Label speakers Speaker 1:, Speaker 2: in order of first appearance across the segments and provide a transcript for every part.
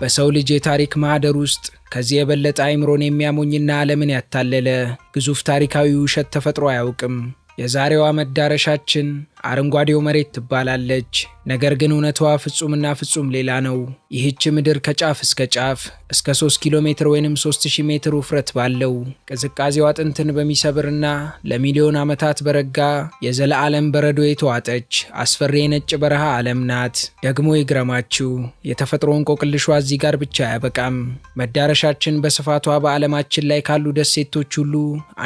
Speaker 1: በሰው ልጅ የታሪክ ማህደር ውስጥ ከዚህ የበለጠ አይምሮን የሚያሞኝና ዓለምን ያታለለ ግዙፍ ታሪካዊ ውሸት ተፈጥሮ አያውቅም። የዛሬዋ መዳረሻችን አረንጓዴው መሬት ትባላለች። ነገር ግን እውነታዋ ፍጹምና ፍጹም ሌላ ነው። ይህች ምድር ከጫፍ እስከ ጫፍ እስከ 3 ኪሎ ሜትር ወይንም 3000 ሜትር ውፍረት ባለው ቅዝቃዜዋ አጥንትን በሚሰብርና ለሚሊዮን ዓመታት በረጋ የዘላለም በረዶ የተዋጠች አስፈሪ የነጭ በረሃ ዓለም ናት። ደግሞ ይግረማችሁ፣ የተፈጥሮ እንቆቅልሿ እዚህ ጋር ብቻ አያበቃም። መዳረሻችን በስፋቷ በዓለማችን ላይ ካሉ ደሴቶች ሁሉ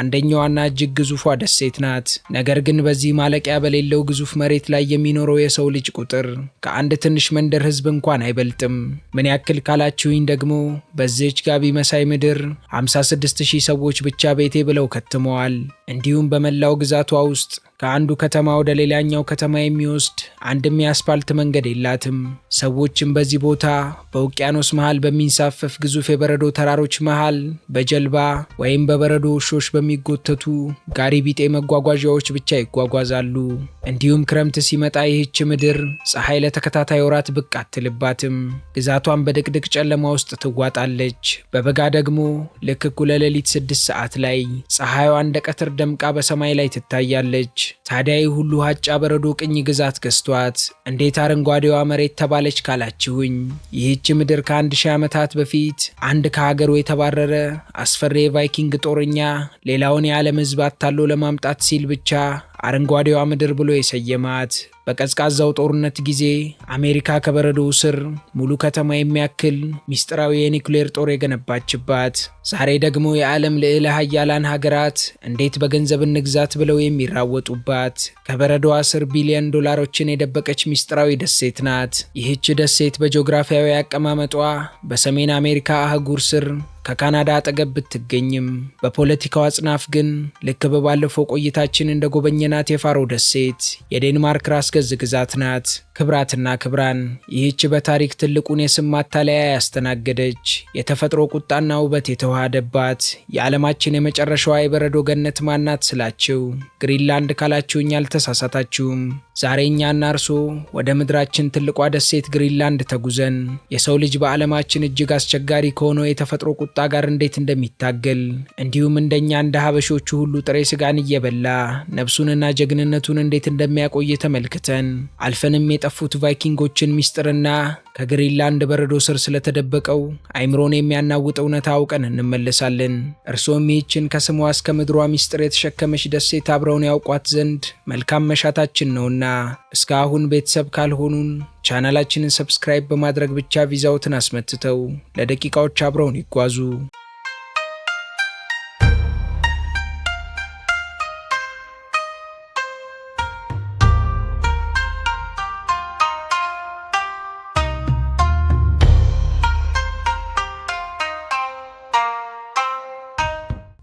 Speaker 1: አንደኛዋና እጅግ ግዙፏ ደሴት ናት። ነገር ግን በዚህ ማለቂያ በሌለው ግዙፍ መሬት ላይ የሚኖረው የሰው ልጅ ቁጥር ከአንድ ትንሽ መንደር ህዝብ እንኳን አይበልጥም። ምን ያክል ካላችሁኝ ደግሞ በዚህች ጋቢ መሳይ ምድር 56000 ሰዎች ብቻ ቤቴ ብለው ከትመዋል። እንዲሁም በመላው ግዛቷ ውስጥ ከአንዱ ከተማ ወደ ሌላኛው ከተማ የሚወስድ አንድም የአስፓልት መንገድ የላትም። ሰዎችም በዚህ ቦታ በውቅያኖስ መሃል በሚንሳፈፍ ግዙፍ የበረዶ ተራሮች መሃል በጀልባ ወይም በበረዶ ውሾች በሚጎተቱ ጋሪ ቢጤ መጓጓዣዎች ብቻ ይጓጓዛሉ። እንዲሁም ክረምት ሲመጣ ይህች ምድር ፀሐይ ለተከታታይ ወራት ብቅ አትልባትም። ግዛቷን በድቅድቅ ጨለማ ውስጥ ትዋጣለች። በበጋ ደግሞ ልክ እኩለ ሌሊት 6 ሰዓት ላይ ፀሐይዋ እንደ ቀትር ደምቃ በሰማይ ላይ ትታያለች። ታዲያ ይህ ሁሉ ሀጫ በረዶ ቅኝ ግዛት ገዝቷት እንዴት አረንጓዴዋ መሬት ተባለች ካላችሁኝ፣ ይህች ምድር ከ1000 ዓመታት በፊት አንድ ከሀገሩ የተባረረ አስፈሪ የቫይኪንግ ጦረኛ ሌላውን የዓለም ሕዝብ አታሎ ለማምጣት ሲል ብቻ አረንጓዴዋ ምድር ብሎ የሰየማት፣ በቀዝቃዛው ጦርነት ጊዜ አሜሪካ ከበረዶው ስር ሙሉ ከተማ የሚያክል ሚስጥራዊ የኒውክሌር ጦር የገነባችባት፣ ዛሬ ደግሞ የዓለም ልዕለ ሀያላን ሀገራት እንዴት በገንዘብ እንግዛት ብለው የሚራወጡባት፣ ከበረዶዋ ስር ቢሊዮን ዶላሮችን የደበቀች ሚስጥራዊ ደሴት ናት። ይህች ደሴት በጂኦግራፊያዊ አቀማመጧ በሰሜን አሜሪካ አህጉር ስር ከካናዳ አጠገብ ብትገኝም በፖለቲካው አጽናፍ ግን ልክ በባለፈው ቆይታችን እንደ ጎበኘናት የፋሮ ደሴት የዴንማርክ ራስ ገዝ ግዛት ናት። ክብራትና ክብራን፣ ይህች በታሪክ ትልቁን የስም ማታለያ ያስተናገደች የተፈጥሮ ቁጣና ውበት የተዋሃደባት የዓለማችን የመጨረሻዋ የበረዶ ገነት ማናት ስላችሁ ግሪንላንድ ካላችሁኝ አልተሳሳታችሁም። ዛሬ እኛና እርሶ ወደ ምድራችን ትልቋ ደሴት ግሪንላንድ ተጉዘን የሰው ልጅ በዓለማችን እጅግ አስቸጋሪ ከሆነው የተፈጥሮ ቁጣ ጋር እንዴት እንደሚታገል እንዲሁም እንደኛ እንደ ሀበሾቹ ሁሉ ጥሬ ስጋን እየበላ ነፍሱንና ጀግንነቱን እንዴት እንደሚያቆይ ተመልክተን አልፈንም የጠፉት ቫይኪንጎችን ሚስጥርና ከግሪንላንድ በረዶ ስር ስለተደበቀው አይምሮን የሚያናውጥ እውነታ አውቀን እንመለሳለን። እርሶም ይህችን ከስሟ እስከ ምድሯ ሚስጥር የተሸከመች ደሴት አብረውን ያውቋት ዘንድ መልካም መሻታችን ነውና እስካሁን ቤተሰብ ካልሆኑን ቻናላችንን ሰብስክራይብ በማድረግ ብቻ ቪዛዎትን አስመትተው ለደቂቃዎች አብረውን ይጓዙ።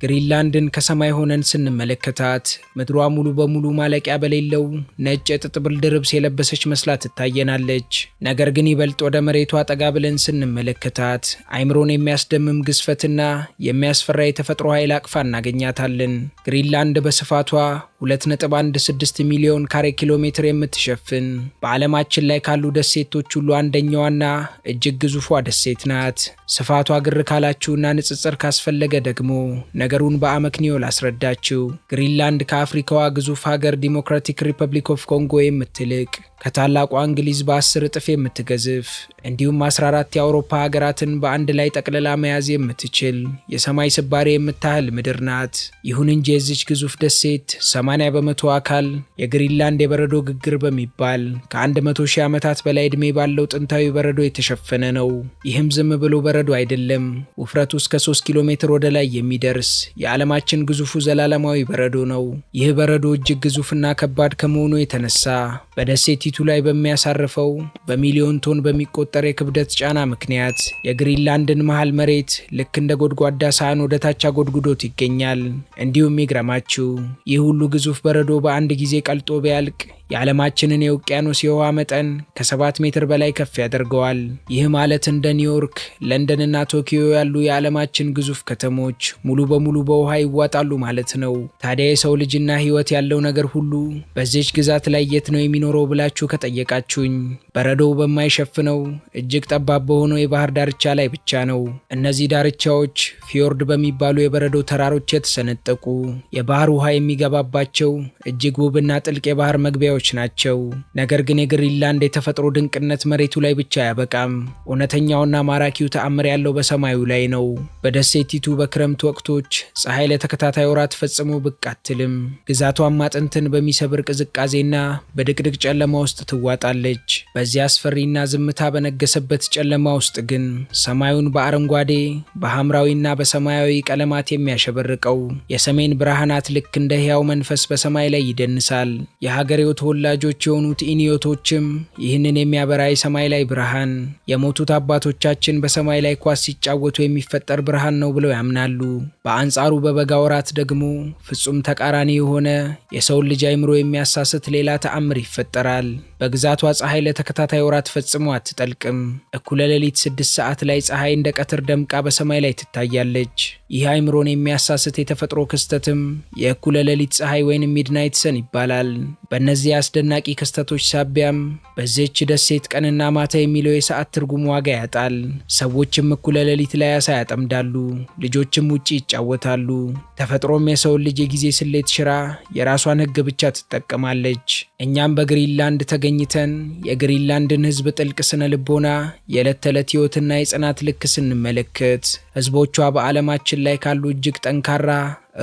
Speaker 1: ግሪንላንድን ከሰማይ ሆነን ስንመለከታት ምድሯ ሙሉ በሙሉ ማለቂያ በሌለው ነጭ የጥጥ ብርድ ልብስ የለበሰች መስላ ትታየናለች። ነገር ግን ይበልጥ ወደ መሬቷ ጠጋ ብለን ስንመለከታት አይምሮን የሚያስደምም ግዝፈትና የሚያስፈራ የተፈጥሮ ኃይል አቅፋ እናገኛታለን። ግሪንላንድ በስፋቷ 2.16 ሚሊዮን ካሬ ኪሎ ሜትር የምትሸፍን በዓለማችን ላይ ካሉ ደሴቶች ሁሉ አንደኛዋና እጅግ ግዙፏ ደሴት ናት። ስፋቷ ግር ካላችሁና ንጽጽር ካስፈለገ ደግሞ ነገሩን በአመክንዮ ላስረዳችሁ። ግሪንላንድ ከአፍሪካዋ ግዙፍ ሀገር ዲሞክራቲክ ሪፐብሊክ ኦፍ ኮንጎ የምትልቅ፣ ከታላቋ እንግሊዝ በ10 እጥፍ የምትገዝፍ እንዲሁም 14 የአውሮፓ ሀገራትን በአንድ ላይ ጠቅልላ መያዝ የምትችል የሰማይ ስባሪ የምታህል ምድር ናት። ይሁን እንጂ የዚች ግዙፍ ደሴት 80 በመቶ አካል የግሪንላንድ የበረዶ ግግር በሚባል ከ100 ሺህ ዓመታት በላይ ዕድሜ ባለው ጥንታዊ በረዶ የተሸፈነ ነው። ይህም ዝም ብሎ በረዶ አይደለም። ውፍረቱ እስከ 3 ኪሎ ሜትር ወደ ላይ የሚደርስ የዓለማችን ግዙፉ ዘላለማዊ በረዶ ነው። ይህ በረዶ እጅግ ግዙፍና ከባድ ከመሆኑ የተነሳ በደሴቲቱ ላይ በሚያሳርፈው በሚሊዮን ቶን በሚቆጠር የክብደት ጫና ምክንያት የግሪንላንድን መሃል መሬት ልክ እንደ ጎድጓዳ ሳህን ወደ ታች አጎድጉዶት ይገኛል። እንዲሁም ይግረማችሁ፣ ይህ ሁሉ ግዙፍ በረዶ በአንድ ጊዜ ቀልጦ ቢያልቅ የዓለማችንን የውቅያኖስ የውሃ መጠን ከ7 ሜትር በላይ ከፍ ያደርገዋል። ይህ ማለት እንደ ኒውዮርክ፣ ለንደንና ቶኪዮ ያሉ የዓለማችን ግዙፍ ከተሞች ሙሉ በሙሉ በውሃ ይዋጣሉ ማለት ነው። ታዲያ የሰው ልጅና ሕይወት ያለው ነገር ሁሉ በዚች ግዛት ላይ የት ነው የሚኖረው ብላችሁ ከጠየቃችሁኝ በረዶው በማይሸፍነው እጅግ ጠባብ በሆነው የባህር ዳርቻ ላይ ብቻ ነው። እነዚህ ዳርቻዎች ፊዮርድ በሚባሉ የበረዶ ተራሮች የተሰነጠቁ የባህር ውሃ የሚገባባቸው እጅግ ውብና ጥልቅ የባህር መግቢያዎች ናቸው። ነገር ግን የግሪንላንድ የተፈጥሮ ድንቅነት መሬቱ ላይ ብቻ አያበቃም። እውነተኛውና ማራኪው ተአምር ያለው በሰማዩ ላይ ነው። በደሴቲቱ በክረምት ወቅቶች ፀሐይ ለተከታታይ ወራት ፈጽሞ ብቅ አትልም። ግዛቷም አጥንትን በሚሰብር ቅዝቃዜና በድቅድቅ ጨለማ ውስጥ ትዋጣለች። በዚህ አስፈሪና ዝምታ በነገሰበት ጨለማ ውስጥ ግን ሰማዩን በአረንጓዴ በሐምራዊና በሰማያዊ ቀለማት የሚያሸበርቀው የሰሜን ብርሃናት ልክ እንደ ሕያው መንፈስ በሰማይ ላይ ይደንሳል። የሀገሬው ተወላጆች የሆኑት ኢኒዮቶችም ይህንን የሚያበራ የሰማይ ላይ ብርሃን የሞቱት አባቶቻችን በሰማይ ላይ ኳስ ሲጫወቱ የሚፈጠር ብርሃን ነው ብለው ያምናሉ። በአንጻሩ በበጋ ወራት ደግሞ ፍጹም ተቃራኒ የሆነ የሰውን ልጅ አይምሮ የሚያሳስት ሌላ ተአምር ይፈጠራል። በግዛቷ ፀሐይ ለተከታታይ ወራት ፈጽሞ አትጠልቅም። እኩለ ሌሊት 6 ሰዓት ላይ ፀሐይ እንደ ቀትር ደምቃ በሰማይ ላይ ትታያለች። ይህ አይምሮን የሚያሳስት የተፈጥሮ ክስተትም የእኩለ ሌሊት ፀሐይ ወይም ሚድናይት ሰን ይባላል። በእነዚህ አስደናቂ ክስተቶች ሳቢያም በዚህች ደሴት ቀንና ማታ የሚለው የሰዓት ትርጉም ዋጋ ያጣል። ሰዎችም እኩለ ሌሊት ላይ አሳ ያጠምዳሉ፣ ልጆችም ውጪ ይጫወታሉ። ተፈጥሮም የሰውን ልጅ የጊዜ ስሌት ሽራ የራሷን ሕግ ብቻ ትጠቀማለች። እኛም በግሪንላንድ ተገኝተን የግሪንላንድን ሕዝብ ጥልቅ ስነ ልቦና፣ የዕለት ተዕለት ሕይወትና የጽናት ልክ ስንመለከት ሕዝቦቿ በዓለማችን ላይ ካሉ እጅግ ጠንካራ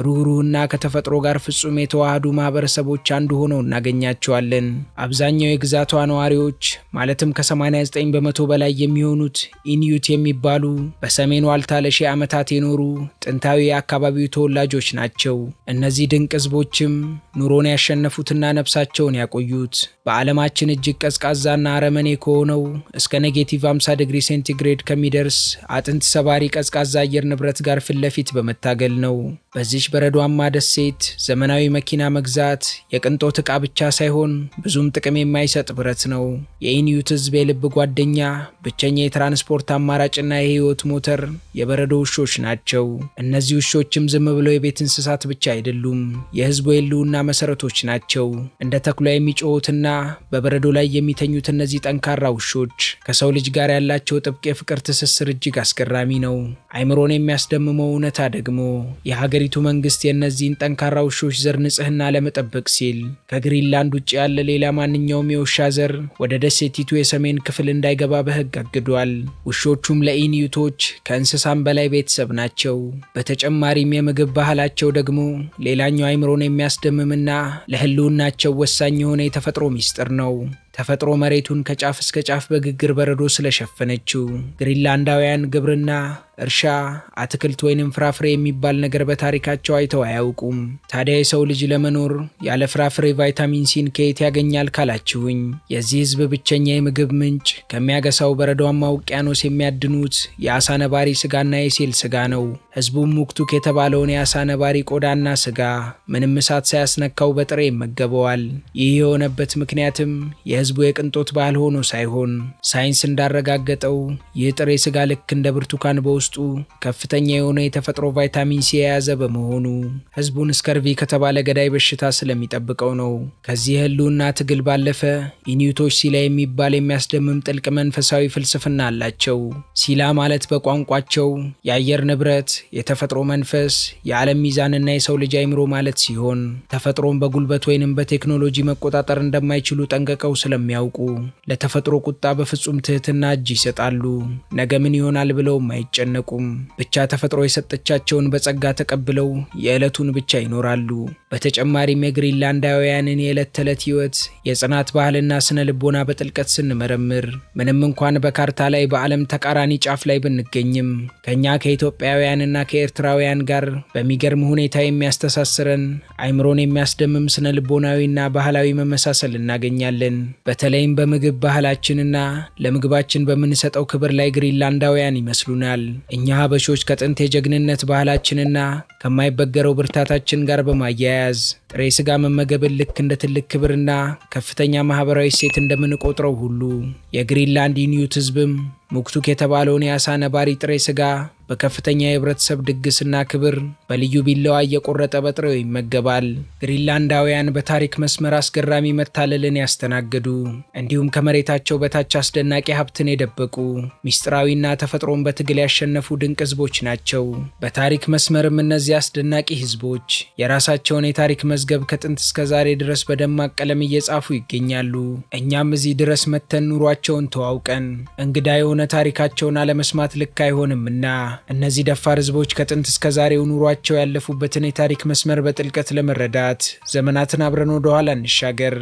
Speaker 1: ሩህሩህና ከተፈጥሮ ጋር ፍጹም የተዋሃዱ ማህበረሰቦች አንዱ ሆነው እናገኛቸዋለን። አብዛኛው የግዛቷ ነዋሪዎች ማለትም ከ89 በመቶ በላይ የሚሆኑት ኢኒዩት የሚባሉ በሰሜን ዋልታ ለሺህ ዓመታት የኖሩ ጥንታዊ የአካባቢው ተወላጆች ናቸው። እነዚህ ድንቅ ህዝቦችም ኑሮን ያሸነፉትና ነፍሳቸውን ያቆዩት በዓለማችን እጅግ ቀዝቃዛና አረመኔ ከሆነው እስከ ኔጌቲቭ 50 ዲግሪ ሴንቲግሬድ ከሚደርስ አጥንት ሰባሪ ቀዝቃዛ አየር ንብረት ጋር ፊት ለፊት በመታገል ነው። በዚች በረዷማ ደሴት ዘመናዊ መኪና መግዛት የቅንጦት ዕቃ ብቻ ሳይሆን ብዙም ጥቅም የማይሰጥ ብረት ነው። የኢኒዩት ህዝብ የልብ ጓደኛ፣ ብቸኛ የትራንስፖርት አማራጭና የህይወት ሞተር የበረዶ ውሾች ናቸው። እነዚህ ውሾችም ዝም ብለው የቤት እንስሳት ብቻ አይደሉም፣ የህዝቡ የህልውና መሰረቶች ናቸው። እንደ ተኩላ የሚጮሁትና በበረዶ ላይ የሚተኙት እነዚህ ጠንካራ ውሾች ከሰው ልጅ ጋር ያላቸው ጥብቅ የፍቅር ትስስር እጅግ አስገራሚ ነው። አይምሮን የሚያስደምመው እውነታ ደግሞ የሀገሪቱ መንግስት የእነዚህን ጠንካራ ውሾች ዘር ንጽህና ለመጠበቅ ሲል ከግሪንላንድ ውጭ ያለ ሌላ ማንኛውም የውሻ ዘር ወደ ደሴቲቱ የሰሜን ክፍል እንዳይገባ በህግ አግዷል። ውሾቹም ለኢኒዩቶች ከእንስሳም በላይ ቤተሰብ ናቸው። በተጨማሪም የምግብ ባህላቸው ደግሞ ሌላኛው አይምሮን የሚያስደምምና ለህልውናቸው ወሳኝ የሆነ የተፈጥሮ ሚስጥር ነው። ተፈጥሮ መሬቱን ከጫፍ እስከ ጫፍ በግግር በረዶ ስለሸፈነችው ግሪንላንዳውያን ግብርና፣ እርሻ፣ አትክልት ወይንም ፍራፍሬ የሚባል ነገር በታሪካቸው አይተው አያውቁም። ታዲያ የሰው ልጅ ለመኖር ያለ ፍራፍሬ ቫይታሚን ሲን ከየት ያገኛል ካላችሁኝ የዚህ ህዝብ ብቸኛ የምግብ ምንጭ ከሚያገሳው በረዷማ ውቅያኖስ የሚያድኑት የአሳ ነባሪ ስጋና የሴል ስጋ ነው። ህዝቡም ሙክቱክ የተባለውን የአሳ ነባሪ ቆዳና ስጋ ምንም እሳት ሳያስነካው በጥሬ ይመገበዋል። ይህ የሆነበት ምክንያትም የህዝቡ የቅንጦት ባህል ሆኖ ሳይሆን ሳይንስ እንዳረጋገጠው ይህ ጥሬ ስጋ ልክ እንደ ብርቱካን በውስጡ ከፍተኛ የሆነ የተፈጥሮ ቫይታሚን ሲ የያዘ በመሆኑ ህዝቡን ስከርቪ ከተባለ ገዳይ በሽታ ስለሚጠብቀው ነው። ከዚህ ህልውና ትግል ባለፈ ኢኒዩቶች ሲላ የሚባል የሚያስደምም ጥልቅ መንፈሳዊ ፍልስፍና አላቸው። ሲላ ማለት በቋንቋቸው የአየር ንብረት፣ የተፈጥሮ መንፈስ፣ የዓለም ሚዛንና የሰው ልጅ አይምሮ ማለት ሲሆን ተፈጥሮን በጉልበት ወይንም በቴክኖሎጂ መቆጣጠር እንደማይችሉ ጠንቀቀው ስለሚያውቁ ለተፈጥሮ ቁጣ በፍጹም ትህትና እጅ ይሰጣሉ። ነገ ምን ይሆናል ብለውም አይጨነቁም። ብቻ ተፈጥሮ የሰጠቻቸውን በጸጋ ተቀብለው የዕለቱን ብቻ ይኖራሉ። በተጨማሪም የግሪንላንዳውያንን የዕለት ተዕለት ህይወት፣ የጽናት ባህልና ስነ ልቦና በጥልቀት ስንመረምር ምንም እንኳን በካርታ ላይ በዓለም ተቃራኒ ጫፍ ላይ ብንገኝም ከኛ ከኢትዮጵያውያንና ከኤርትራውያን ጋር በሚገርም ሁኔታ የሚያስተሳስረን አይምሮን የሚያስደምም ስነ ልቦናዊና ባህላዊ መመሳሰል እናገኛለን። በተለይም በምግብ ባህላችንና ለምግባችን በምንሰጠው ክብር ላይ ግሪንላንዳውያን ይመስሉናል። እኛ ሀበሾች ከጥንት የጀግንነት ባህላችንና ከማይበገረው ብርታታችን ጋር በማያያዝ ጥሬ ስጋ መመገብን ልክ እንደ ትልቅ ክብርና ከፍተኛ ማህበራዊ እሴት እንደምንቆጥረው ሁሉ የግሪንላንድ ኢኑይት ህዝብም ሙክቱክ የተባለውን የአሳ ነባሪ ጥሬ ስጋ በከፍተኛ የህብረተሰብ ድግስና ክብር በልዩ ቢላዋ እየቆረጠ በጥሬው ይመገባል። ግሪንላንዳውያን በታሪክ መስመር አስገራሚ መታለልን ያስተናገዱ እንዲሁም ከመሬታቸው በታች አስደናቂ ሀብትን የደበቁ ሚስጥራዊና ተፈጥሮን በትግል ያሸነፉ ድንቅ ህዝቦች ናቸው። በታሪክ መስመርም እነዚህ አስደናቂ ህዝቦች የራሳቸውን የታሪክ መዝገብ ከጥንት እስከ ዛሬ ድረስ በደማቅ ቀለም እየጻፉ ይገኛሉ። እኛም እዚህ ድረስ መተን ኑሯቸውን ተዋውቀን እንግዳ የሆነ ታሪካቸውን አለመስማት ልክ አይሆንምና እነዚህ ደፋር ህዝቦች ከጥንት እስከ ዛሬው ኑሯቸው ያለፉበትን የታሪክ መስመር በጥልቀት ለመረዳት ዘመናትን አብረን ወደ ኋላ እንሻገር።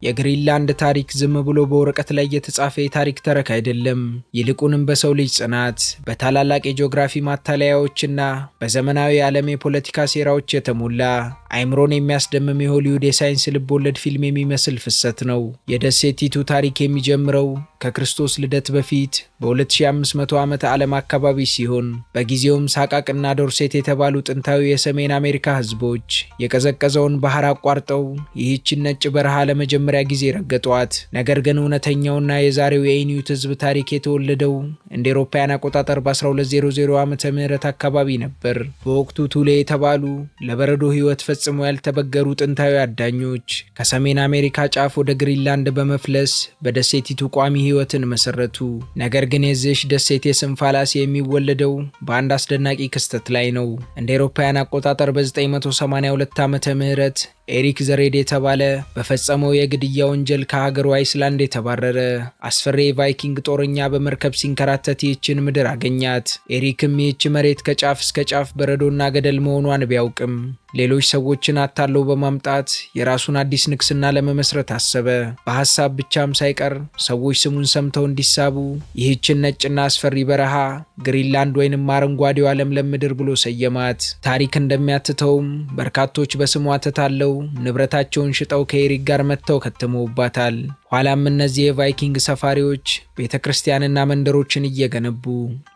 Speaker 1: የግሪንላንድ ታሪክ ዝም ብሎ በወረቀት ላይ የተጻፈ የታሪክ ተረክ አይደለም። ይልቁንም በሰው ልጅ ጽናት፣ በታላላቅ የጂኦግራፊ ማታለያዎችና በዘመናዊ ዓለም የፖለቲካ ሴራዎች የተሞላ አይምሮን የሚያስደምም የሆሊውድ የሳይንስ ልብ ወለድ ፊልም የሚመስል ፍሰት ነው። የደሴቲቱ ታሪክ የሚጀምረው ከክርስቶስ ልደት በፊት በ2500 ዓመተ ዓለም አካባቢ ሲሆን በጊዜውም ሳቃቅና ዶርሴት የተባሉ ጥንታዊ የሰሜን አሜሪካ ህዝቦች የቀዘቀዘውን ባህር አቋርጠው ይህችን ነጭ በረሃ ለመጀመሪያ ጊዜ ረገጧት። ነገር ግን እውነተኛውና የዛሬው የኢኑይት ህዝብ ታሪክ የተወለደው እንደ አውሮፓውያን አቆጣጠር በ1200 ዓመተ ምህረት አካባቢ ነበር። በወቅቱ ቱሌ የተባሉ ለበረዶ ህይወት ፈጽሞ ያልተበገሩ ጥንታዊ አዳኞች ከሰሜን አሜሪካ ጫፍ ወደ ግሪንላንድ በመፍለስ በደሴቲቱ ቋሚ ህይወትን መሰረቱ። ነገር ግን የዚህች ደሴት የስም ፋላሲ የሚወለደው በአንድ አስደናቂ ክስተት ላይ ነው። እንደ አውሮፓውያን አቆጣጠር በ982 ዓመተ ምህረት ኤሪክ ዘሬድ የተባለ በፈጸመው የግድያ ወንጀል ከሀገሩ አይስላንድ የተባረረ አስፈሪ የቫይኪንግ ጦረኛ በመርከብ ሲንከራተት ይህችን ምድር አገኛት። ኤሪክም ይህች መሬት ከጫፍ እስከ ጫፍ በረዶና ገደል መሆኗን ቢያውቅም ሌሎች ሰዎችን አታለው በማምጣት የራሱን አዲስ ንግስና ለመመስረት አሰበ። በሐሳብ ብቻም ሳይቀር ሰዎች ስሙን ሰምተው እንዲሳቡ ይህችን ነጭና አስፈሪ በረሃ ግሪንላንድ ወይንም አረንጓዴው ዓለም ምድር ብሎ ሰየማት። ታሪክ እንደሚያትተውም በርካቶች በስሟ ተታለው ንብረታቸውን ሽጠው ከኤሪክ ጋር መጥተው ከትመውባታል። ኋላም እነዚህ የቫይኪንግ ሰፋሪዎች ቤተክርስቲያንና መንደሮችን እየገነቡ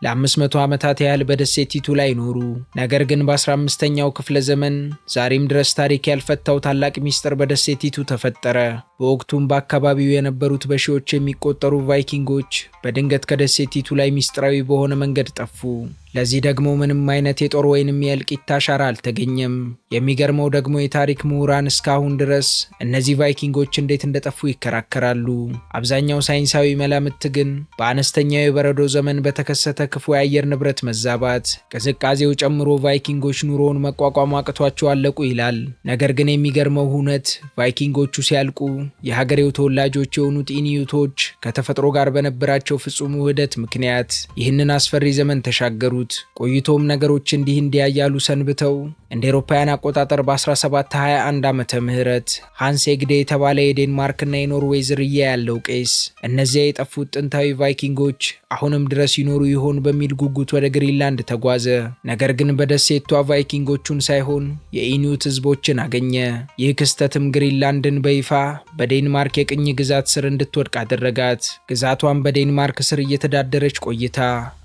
Speaker 1: ለ500 ዓመታት ያህል በደሴቲቱ ላይ ኖሩ። ነገር ግን በ15ኛው ክፍለ ዘመን ዛሬም ድረስ ታሪክ ያልፈታው ታላቅ ሚስጥር በደሴቲቱ ተፈጠረ። በወቅቱም በአካባቢው የነበሩት በሺዎች የሚቆጠሩ ቫይኪንጎች በድንገት ከደሴቲቱ ላይ ሚስጥራዊ በሆነ መንገድ ጠፉ። ለዚህ ደግሞ ምንም አይነት የጦር ወይንም የእልቂት አሻራ አልተገኘም። የሚገርመው ደግሞ የታሪክ ምሁራን እስካሁን ድረስ እነዚህ ቫይኪንጎች እንዴት እንደጠፉ ይከራከራሉ። አብዛኛው ሳይንሳዊ መላምት ግን በአነስተኛው የበረዶ ዘመን በተከሰተ ክፉ የአየር ንብረት መዛባት ቅዝቃዜው ጨምሮ ቫይኪንጎች ኑሮውን መቋቋም አቅቷቸው አለቁ ይላል። ነገር ግን የሚገርመው ሁነት ቫይኪንጎቹ ሲያልቁ የሀገሬው ተወላጆች የሆኑት ኢኑይቶች ከተፈጥሮ ጋር በነበራቸው ፍጹም ውህደት ምክንያት ይህንን አስፈሪ ዘመን ተሻገሩ። ቆይቶም ነገሮች እንዲህ እንዲያያሉ ሰንብተው እንደ አውሮፓውያን አቆጣጠር በ1721 ዓመተ ምህረት ሃንስ ኤግዴ የተባለ የዴንማርክና የኖርዌይ ዝርያ ያለው ቄስ እነዚያ የጠፉት ጥንታዊ ቫይኪንጎች አሁንም ድረስ ይኖሩ ይሆን በሚል ጉጉት ወደ ግሪንላንድ ተጓዘ። ነገር ግን በደሴቷ ቫይኪንጎቹን ሳይሆን የኢኑይት ህዝቦችን አገኘ። ይህ ክስተትም ግሪንላንድን በይፋ በዴንማርክ የቅኝ ግዛት ስር እንድትወድቅ አደረጋት። ግዛቷን በዴንማርክ ስር እየተዳደረች ቆይታ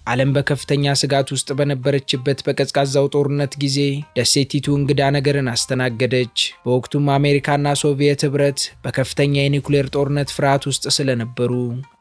Speaker 1: ዓለም በከፍተኛ ስጋት ውስጥ በነበረችበት በቀዝቃዛው ጦርነት ጊዜ ደሴቲቱ እንግዳ ነገርን አስተናገደች። በወቅቱም አሜሪካና ሶቪየት ህብረት በከፍተኛ የኒውክሌር ጦርነት ፍርሃት ውስጥ ስለነበሩ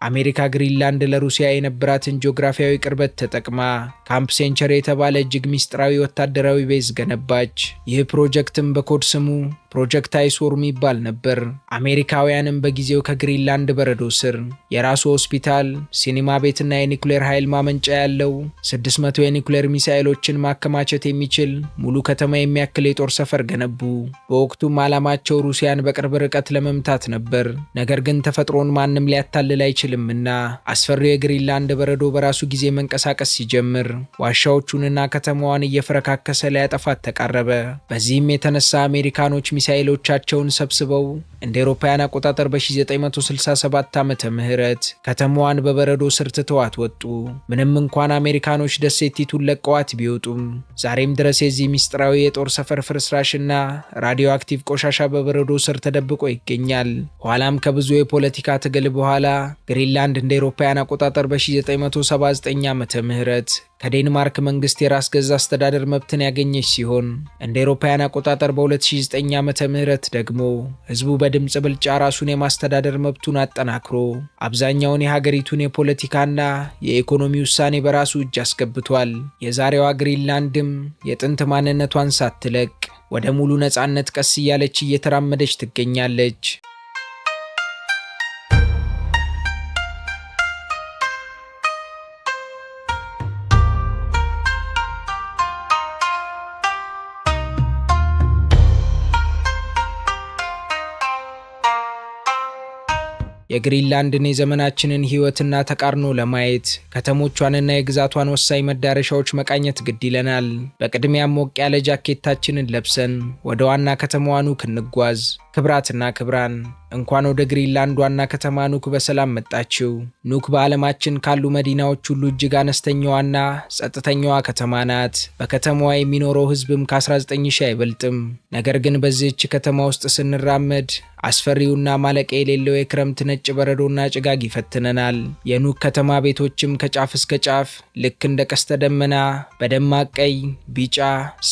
Speaker 1: አሜሪካ ግሪንላንድ ለሩሲያ የነበራትን ጂኦግራፊያዊ ቅርበት ተጠቅማ ካምፕ ሴንቸሪ የተባለ እጅግ ሚስጥራዊ ወታደራዊ ቤዝ ገነባች። ይህ ፕሮጀክትም በኮድ ስሙ ፕሮጀክት አይስዎርም ይባል ነበር። አሜሪካውያንም በጊዜው ከግሪንላንድ በረዶ ስር የራሱ ሆስፒታል፣ ሲኒማ ቤትና የኒውክሌር ኃይል ማመንጫ ያለው 600 የኒኩሌር ሚሳኤሎችን ማከማቸት የሚችል ሙሉ ከተማ የሚያክል የጦር ሰፈር ገነቡ። በወቅቱም ዓላማቸው ሩሲያን በቅርብ ርቀት ለመምታት ነበር። ነገር ግን ተፈጥሮን ማንም ሊያታልል አይችልምና አስፈሪው የግሪንላንድ በረዶ በራሱ ጊዜ መንቀሳቀስ ሲጀምር ዋሻዎቹንና ከተማዋን እየፈረካከሰ ሊያጠፋት ተቃረበ። በዚህም የተነሳ አሜሪካኖች ሚሳኤሎቻቸውን ሰብስበው እንደ አውሮፓውያን አቆጣጠር በ1967 ዓመተ ምህረት ከተማዋን በበረዶ ስር ትተዋት ወጡ። ምንም እንኳን አሜሪካኖች ደሴቲቱን ለቀዋት ቢወጡም ዛሬም ድረስ የዚህ ሚስጥራዊ የጦር ሰፈር ፍርስራሽና ራዲዮ አክቲቭ ቆሻሻ በበረዶ ስር ተደብቆ ይገኛል። ኋላም ከብዙ የፖለቲካ ትግል በኋላ ግሪንላንድ እንደ አውሮፓውያን አቆጣጠር በ1979 ዓመተ ምህረት ከዴንማርክ መንግስት የራስ ገዝ አስተዳደር መብትን ያገኘች ሲሆን እንደ አውሮፓውያን አቆጣጠር በ2009 ዓመተ ምህረት ደግሞ ህዝቡ በድምጽ ብልጫ ራሱን የማስተዳደር መብቱን አጠናክሮ አብዛኛውን የሀገሪቱን የፖለቲካና የኢኮኖሚ ውሳኔ በራሱ እጅ አስገብቷል። የዛሬዋ ግሪንላንድም የጥንት ማንነቷን ሳትለቅ ወደ ሙሉ ነፃነት ቀስ እያለች እየተራመደች ትገኛለች። የግሪንላንድን የዘመናችንን ህይወትና ተቃርኖ ለማየት ከተሞቿንና የግዛቷን ወሳኝ መዳረሻዎች መቃኘት ግድ ይለናል። በቅድሚያም ሞቅ ያለ ጃኬታችንን ለብሰን ወደ ዋና ከተማዋ ኑክ እንጓዝ። ክብራትና ክብራን እንኳን ወደ ግሪንላንድ ዋና ከተማ ኑክ በሰላም መጣችሁ። ኑክ በዓለማችን ካሉ መዲናዎች ሁሉ እጅግ አነስተኛዋና ጸጥተኛዋ ከተማ ናት። በከተማዋ የሚኖረው ህዝብም ከ19,000 አይበልጥም። ነገር ግን በዚህች ከተማ ውስጥ ስንራመድ አስፈሪውና ማለቂያ የሌለው የክረምት ነጭ በረዶና ጭጋግ ይፈትነናል። የኑክ ከተማ ቤቶችም ከጫፍ እስከ ጫፍ ልክ እንደ ቀስተ ደመና በደማቅ ቀይ፣ ቢጫ፣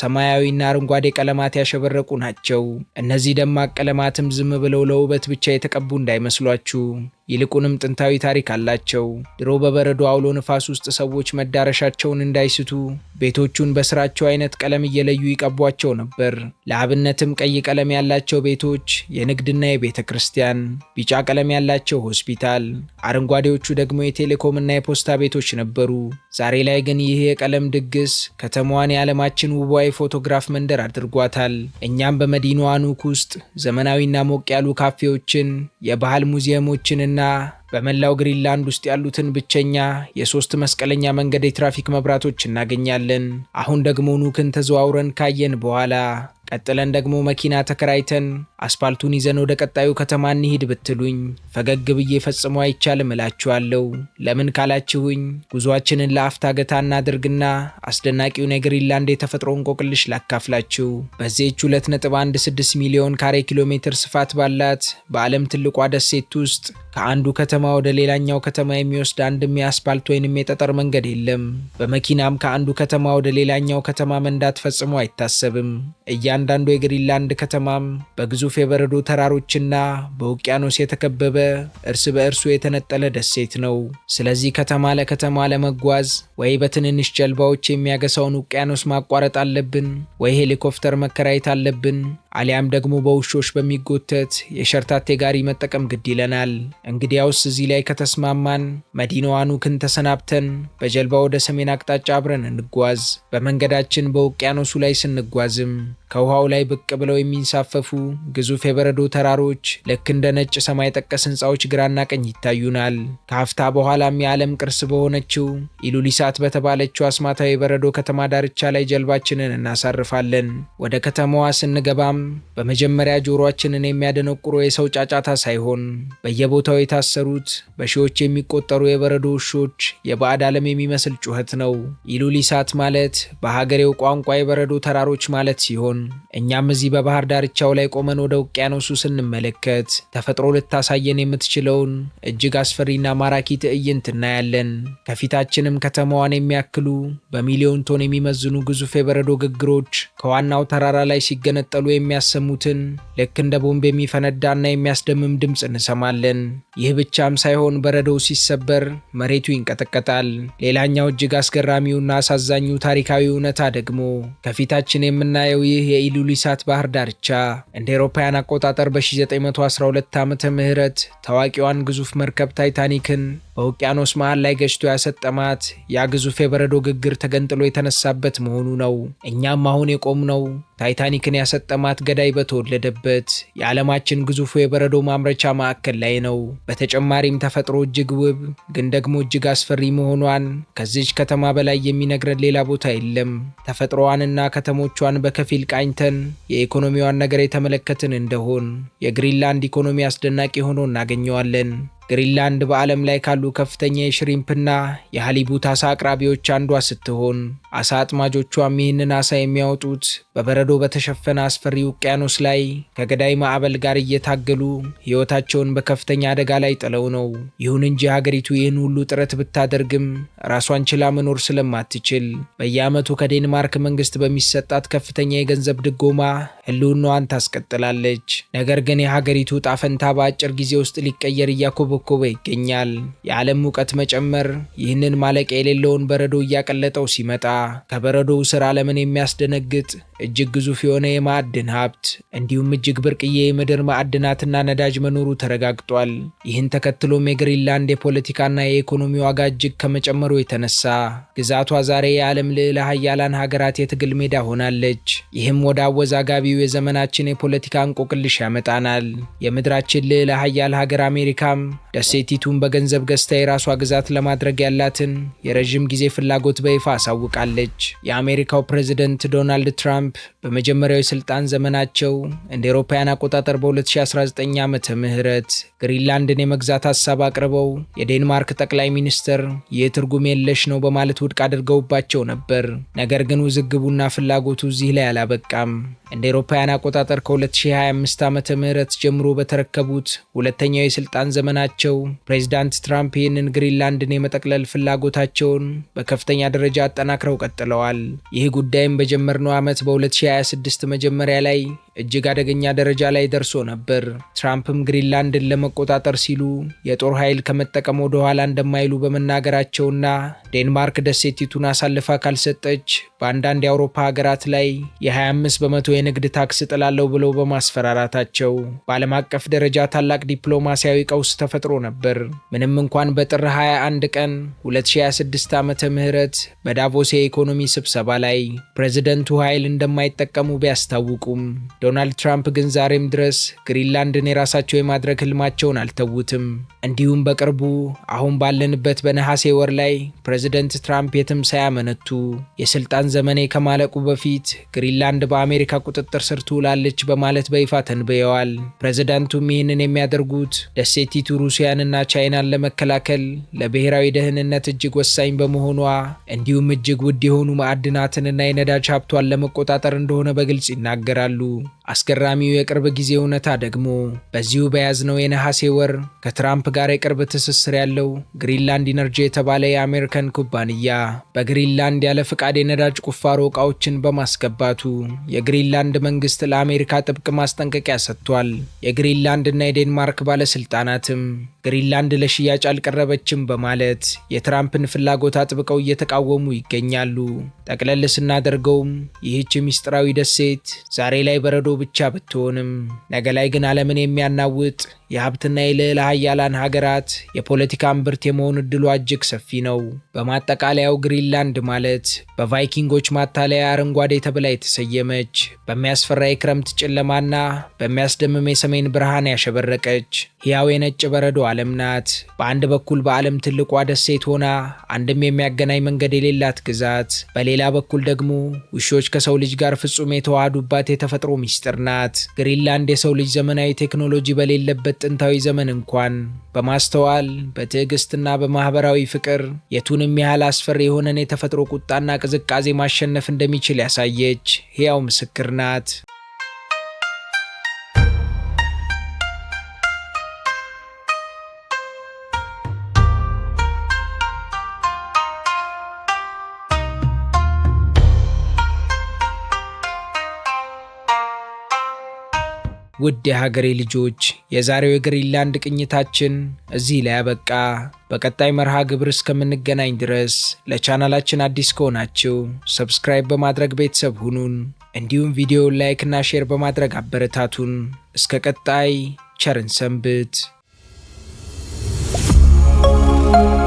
Speaker 1: ሰማያዊና አረንጓዴ ቀለማት ያሸበረቁ ናቸው። እነዚህ ደማቅ ቀለማትም ዝም ብለው ለውበት ብቻ የተቀቡ እንዳይመስሏችሁ። ይልቁንም ጥንታዊ ታሪክ አላቸው። ድሮ በበረዶ አውሎ ንፋስ ውስጥ ሰዎች መዳረሻቸውን እንዳይስቱ ቤቶቹን በስራቸው አይነት ቀለም እየለዩ ይቀቧቸው ነበር። ለአብነትም ቀይ ቀለም ያላቸው ቤቶች የንግድና የቤተ ክርስቲያን፣ ቢጫ ቀለም ያላቸው ሆስፒታል፣ አረንጓዴዎቹ ደግሞ የቴሌኮምና የፖስታ ቤቶች ነበሩ። ዛሬ ላይ ግን ይህ የቀለም ድግስ ከተማዋን የዓለማችን ውቧ የፎቶግራፍ መንደር አድርጓታል። እኛም በመዲናዋ ኑክ ውስጥ ዘመናዊና ሞቅ ያሉ ካፌዎችን፣ የባህል ሙዚየሞችንና በመላው ግሪንላንድ ውስጥ ያሉትን ብቸኛ የ3 መስቀለኛ መንገድ የትራፊክ መብራቶች እናገኛለን። አሁን ደግሞ ኑክን ተዘዋውረን ካየን በኋላ ቀጥለን ደግሞ መኪና ተከራይተን አስፓልቱን ይዘን ወደ ቀጣዩ ከተማ እንሂድ ብትሉኝ ፈገግ ብዬ ፈጽሞ አይቻልም እላችኋለሁ። ለምን ካላችሁኝ ጉዟችንን ለአፍታ ገታ እናድርግና አስደናቂውን የግሪንላንድ የተፈጥሮ እንቆቅልሽ ላካፍላችሁ። በዚህች 2.16 ሚሊዮን ካሬ ኪሎ ሜትር ስፋት ባላት በዓለም ትልቋ ደሴት ውስጥ ከአንዱ ከተማ ወደ ሌላኛው ከተማ የሚወስድ አንድም የአስፓልት ወይንም የጠጠር መንገድ የለም። በመኪናም ከአንዱ ከተማ ወደ ሌላኛው ከተማ መንዳት ፈጽሞ አይታሰብም። እያንዳንዱ የግሪንላንድ ከተማም በግዙፍ የበረዶ ተራሮችና በውቅያኖስ የተከበበ እርስ በእርሱ የተነጠለ ደሴት ነው። ስለዚህ ከተማ ለከተማ ለመጓዝ ወይ በትንንሽ ጀልባዎች የሚያገሳውን ውቅያኖስ ማቋረጥ አለብን፣ ወይ ሄሊኮፕተር መከራየት አለብን፣ አሊያም ደግሞ በውሾች በሚጎተት የሸርታቴ ጋሪ መጠቀም ግድ ይለናል። እንግዲያውስ እዚህ ላይ ከተስማማን መዲናዋ ኑክን ተሰናብተን በጀልባ ወደ ሰሜን አቅጣጫ አብረን እንጓዝ። በመንገዳችን በውቅያኖሱ ላይ ስንጓዝም ከውሃው ላይ ብቅ ብለው የሚንሳፈፉ ግዙፍ የበረዶ ተራሮች ልክ እንደ ነጭ ሰማይ ጠቀስ ህንፃዎች ግራና ቀኝ ይታዩናል። ከአፍታ በኋላም የዓለም ቅርስ በሆነችው ኢሉሊሳት በተባለችው አስማታዊ የበረዶ ከተማ ዳርቻ ላይ ጀልባችንን እናሳርፋለን። ወደ ከተማዋ ስንገባም በመጀመሪያ ጆሮአችንን የሚያደነቁሩ የሰው ጫጫታ ሳይሆን በየቦታው የታሰሩት በሺዎች የሚቆጠሩ የበረዶ ውሾች የባዕድ ዓለም የሚመስል ጩኸት ነው። ኢሉሊሳት ማለት በሀገሬው ቋንቋ የበረዶ ተራሮች ማለት ሲሆን እኛም እዚህ በባህር ዳርቻው ላይ ቆመን ወደ ውቅያኖሱ ስንመለከት ተፈጥሮ ልታሳየን የምትችለውን እጅግ አስፈሪና ማራኪ ትዕይንት እናያለን። ከፊታችንም ከተማዋን የሚያክሉ በሚሊዮን ቶን የሚመዝኑ ግዙፍ የበረዶ ግግሮች ከዋናው ተራራ ላይ ሲገነጠሉ የሚያሰሙትን ልክ እንደ ቦምብ የሚፈነዳና የሚያስደምም ድምፅ እንሰማለን። ይህ ብቻም ሳይሆን በረዶው ሲሰበር መሬቱ ይንቀጠቀጣል። ሌላኛው እጅግ አስገራሚውና አሳዛኙ ታሪካዊ እውነታ ደግሞ ከፊታችን የምናየው ይህ የኢሉሊሳት ባህር ዳርቻ እንደ አውሮፓውያን አቆጣጠር በ1912 ዓመተ ምህረት ታዋቂዋን ግዙፍ መርከብ ታይታኒክን በውቅያኖስ መሃል ላይ ገጭቶ ያሰጠማት ያ ግዙፍ የበረዶ ግግር ተገንጥሎ የተነሳበት መሆኑ ነው። እኛም አሁን የቆምነው ታይታኒክን ያሰጠማት ገዳይ በተወለደበት የዓለማችን ግዙፉ የበረዶ ማምረቻ ማዕከል ላይ ነው። በተጨማሪም ተፈጥሮ እጅግ ውብ ግን ደግሞ እጅግ አስፈሪ መሆኗን ከዚች ከተማ በላይ የሚነግረን ሌላ ቦታ የለም። ተፈጥሮዋንና ከተሞቿን በከፊል ቃኝተን የኢኮኖሚዋን ነገር የተመለከትን እንደሆን የግሪንላንድ ኢኮኖሚ አስደናቂ ሆኖ እናገኘዋለን። ግሪንላንድ በዓለም ላይ ካሉ ከፍተኛ የሽሪምፕና የሃሊቡት አሳ አቅራቢዎች አንዷ ስትሆን አሳ አጥማጆቿም ይህንን አሳ የሚያወጡት በበረዶ በተሸፈነ አስፈሪ ውቅያኖስ ላይ ከገዳይ ማዕበል ጋር እየታገሉ ሕይወታቸውን በከፍተኛ አደጋ ላይ ጥለው ነው። ይሁን እንጂ ሀገሪቱ ይህን ሁሉ ጥረት ብታደርግም ራሷን ችላ መኖር ስለማትችል በየዓመቱ ከዴንማርክ መንግስት በሚሰጣት ከፍተኛ የገንዘብ ድጎማ ህልውናዋን ታስቀጥላለች። ነገር ግን የሀገሪቱ ዕጣ ፈንታ በአጭር ጊዜ ውስጥ ሊቀየር እያኮበኮበ ይገኛል። የዓለም ሙቀት መጨመር ይህንን ማለቂያ የሌለውን በረዶ እያቀለጠው ሲመጣ ከበረዶው ስር ዓለምን የሚያስደነግጥ እጅግ ግዙፍ የሆነ የማዕድን ሀብት እንዲሁም እጅግ ብርቅዬ የምድር ማዕድናትና ነዳጅ መኖሩ ተረጋግጧል። ይህን ተከትሎም የግሪንላንድ የፖለቲካና የኢኮኖሚ ዋጋ እጅግ ከመጨመሩ የተነሳ ግዛቷ ዛሬ የዓለም ልዕለ ሀያላን ሀገራት የትግል ሜዳ ሆናለች። ይህም ወደ አወዛጋቢው የዘመናችን የፖለቲካ እንቆቅልሽ ያመጣናል። የምድራችን ልዕለ ሀያል ሀገር አሜሪካም ደሴቲቱን በገንዘብ ገዝታ የራሷ ግዛት ለማድረግ ያላትን የረዥም ጊዜ ፍላጎት በይፋ አሳውቃለች። የአሜሪካው ፕሬዝደንት ዶናልድ ትራምፕ በመጀመሪያው የስልጣን ዘመናቸው እንደ አውሮፓውያን አቆጣጠር በ2019 ዓመተ ምህረት ግሪንላንድን የመግዛት ሀሳብ አቅርበው የዴንማርክ ጠቅላይ ሚኒስትር ይህ ትርጉም የለሽ ነው በማለት ውድቅ አድርገውባቸው ነበር። ነገር ግን ውዝግቡና ፍላጎቱ እዚህ ላይ አላበቃም። እንደ አውሮፓውያን አቆጣጠር ከ2025 ዓመተ ምህረት ጀምሮ በተረከቡት ሁለተኛው የስልጣን ዘመናቸው ፕሬዝዳንት ትራምፕ ይህንን ግሪንላንድን የመጠቅለል ፍላጎታቸውን በከፍተኛ ደረጃ አጠናክረው ቀጥለዋል። ይህ ጉዳይም በጀመርነው ዓመት በ2026 መጀመሪያ ላይ እጅግ አደገኛ ደረጃ ላይ ደርሶ ነበር። ትራምፕም ግሪንላንድን ለመቆጣጠር ሲሉ የጦር ኃይል ከመጠቀም ወደ ኋላ እንደማይሉ በመናገራቸውና ዴንማርክ ደሴቲቱን አሳልፋ ካልሰጠች በአንዳንድ የአውሮፓ ሀገራት ላይ የ25 በመቶ የንግድ ታክስ ጥላለው ብለው በማስፈራራታቸው በዓለም አቀፍ ደረጃ ታላቅ ዲፕሎማሲያዊ ቀውስ ተፈጥሮ ነበር። ምንም እንኳን በጥር 21 ቀን 2026 ዓመተ ምህረት በዳቮስ የኢኮኖሚ ስብሰባ ላይ ፕሬዝደንቱ ኃይል እንደማይጠቀሙ ቢያስታውቁም ዶናልድ ትራምፕ ግን ዛሬም ድረስ ግሪንላንድን የራሳቸው የማድረግ ህልማቸውን አልተዉትም። እንዲሁም በቅርቡ አሁን ባለንበት በነሐሴ ወር ላይ ፕሬዝደንት ትራምፕ የትም ሳያመነቱ የስልጣን ዘመኔ ከማለቁ በፊት ግሪንላንድ በአሜሪካ ቁጥጥር ስር ትውላለች በማለት በይፋ ተንብየዋል። ፕሬዝዳንቱም ይህንን የሚያደርጉት ደሴቲቱ ሩሲያንና ቻይናን ለመከላከል ለብሔራዊ ደህንነት እጅግ ወሳኝ በመሆኗ እንዲሁም እጅግ ውድ የሆኑ ማዕድናትንና የነዳጅ ሀብቷን ለመቆጣጠር እንደሆነ በግልጽ ይናገራሉ። አስገራሚው የቅርብ ጊዜ እውነታ ደግሞ በዚሁ በያዝነው የነሐሴ ወር ከትራምፕ ጋር የቅርብ ትስስር ያለው ግሪንላንድ ኢነርጂ የተባለ የአሜሪካን ኩባንያ በግሪንላንድ ያለ ፍቃድ የነዳጅ ቁፋሮ ዕቃዎችን በማስገባቱ የግሪንላንድ መንግስት ለአሜሪካ ጥብቅ ማስጠንቀቂያ ሰጥቷል። የግሪንላንድ እና የዴንማርክ ባለስልጣናትም ግሪንላንድ ለሽያጭ አልቀረበችም በማለት የትራምፕን ፍላጎት አጥብቀው እየተቃወሙ ይገኛሉ። ጠቅለል ስናደርገውም ይህች ሚስጥራዊ ደሴት ዛሬ ላይ በረዶ ብቻ ብትሆንም ነገ ላይ ግን ዓለምን የሚያናውጥ የሀብትና የልዕለ ሀያላን ሀገራት የፖለቲካ እምብርት የመሆን ዕድሏ እጅግ ሰፊ ነው። በማጠቃለያው ግሪንላንድ ማለት በቫይኪንጎች ማታለያ አረንጓዴ ተብላ የተሰየመች በሚያስፈራ የክረምት ጨለማና በሚያስደምም የሰሜን ብርሃን ያሸበረቀች ሕያው የነጭ በረዶ ዓለም ናት። በአንድ በኩል በዓለም ትልቋ ደሴት ሆና አንድም የሚያገናኝ መንገድ የሌላት ግዛት፣ በሌላ በኩል ደግሞ ውሾች ከሰው ልጅ ጋር ፍጹም የተዋሃዱባት የተፈጥሮ ሚስጥር ናት። ግሪንላንድ የሰው ልጅ ዘመናዊ ቴክኖሎጂ በሌለበት ጥንታዊ ዘመን እንኳን በማስተዋል በትዕግስትና በማህበራዊ ፍቅር የቱንም ያህል አስፈሪ የሆነን የተፈጥሮ ቁጣና ቅዝቃዜ ማሸነፍ እንደሚችል ያሳየች ሕያው ምስክር ናት። ውድ የሀገሬ ልጆች የዛሬው የግሪንላንድ ቅኝታችን እዚህ ላይ ያበቃ። በቀጣይ መርሃ ግብር እስከምንገናኝ ድረስ ለቻናላችን አዲስ ከሆናችሁ ሰብስክራይብ በማድረግ ቤተሰብ ሁኑን። እንዲሁም ቪዲዮውን ላይክ እና ሼር በማድረግ አበረታቱን። እስከ ቀጣይ ቸርን ሰንብት። ነው።